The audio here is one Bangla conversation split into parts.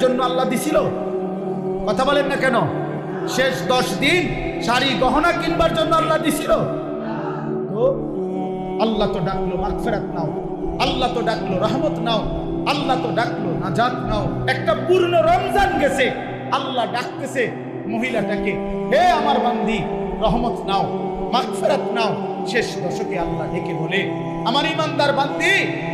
জন্য আল্লাহ দিছিল? কথা বলেন না কেন? শেষ 10 দিন শাড়ি গহনা কিনবার জন্য আল্লাহ দিছিল? তো আল্লাহ তো ডাকলো মাগফিরাত নাও, আল্লাহ তো ডাকলো রহমত নাও, আল্লাহ তো ডাকলো নাজাত নাও। একটা পূর্ণ রমজান গেছে, আল্লাহ ডাকতেছে মহিলাটাকে, হে আমার বান্দি রহমত নাও, মাগফিরাত নাও। শেষ দশকে আল্লাহ ডেকে বলে, আমার ইমানদার বান্দি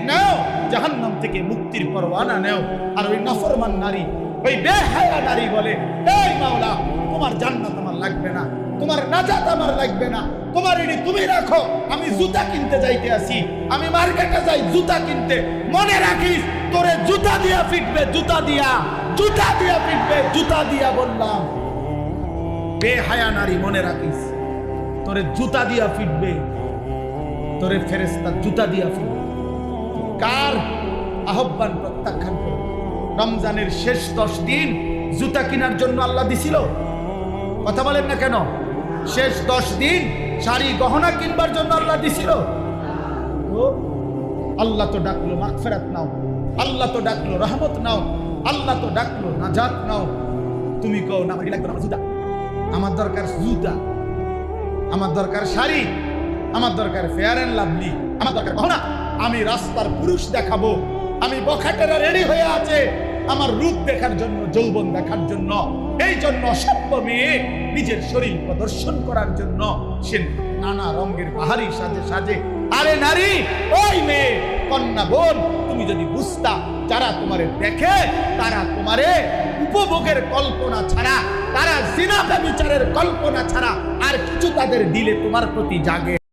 নাও, জাহান্নাম থেকে মুক্তির পরওয়ানা নাও। আর ওই নাফরমান নারী, ওই বেহায়া নারী বলে, এই মাওলা, তোমার জান্নাত আমার লাগবে না, তোমার নাজাত আমার লাগবে না, তোমার এটি তুমি রাখো, আমি জুতা কিনতে যাইতে আসি, আমি মার্কেটে যাই জুতা কিনতে। মনে রাখিস তোরে জুতা দিয়া ফিটবে, জুতা দিয়া, জুতা দিয়া ফিটবে, জুতা দিয়া বললাম। বেহায়া নারী মনে রাখিস, তোরে জুতা দিয়া ফিটবে, তোরে ফেরেশতা জুতা দিয়া ফিটবে। কার আহ্বান প্রত্যাখ্যান করবে? রমজানের শেষ 10 দিন জুতা কেনার জন্য আল্লাহ দিছিল? কথা বলেন না কেন? শেষ 10 দিন শাড়ি গহনা কিনবার জন্য আল্লাহ দিছিল? তো আল্লাহ তো ডাকলো মাগফিরাত নাও, আল্লাহ তো ডাকলো রহমত নাও, আল্লাহ তো ডাকলো নাজাত নাও। তুমি কও না আমার লাগবে না জুতা, আমার দরকার জুতা, আমার দরকার শাড়ি, আমার দরকার ফেয়ার এন্ড লাভলি, আমার দরকার গহনা। আমি রাস্তার পুরুষ দেখাবো, আমি বখাটেরা রেডি হয়ে আছে আমার রূপ দেখার জন্য, যৌবন দেখার জন্য। এই জন্য সভ্য মেয়ে নিজের শরীর প্রদর্শন করার জন্য সে নানা রঙের বাহারি সাজে সাজে। আরে নারী, ওই মেয়ে, কন্যা বোন, তুমি যদি বুঝতা যারা তোমারে দেখে তারা তোমারে উপভোগের কল্পনা ছাড়া, তারা জিনা ব্যভিচারের কল্পনা ছাড়া আর কিছু তাদের দিলে তোমার প্রতি জাগে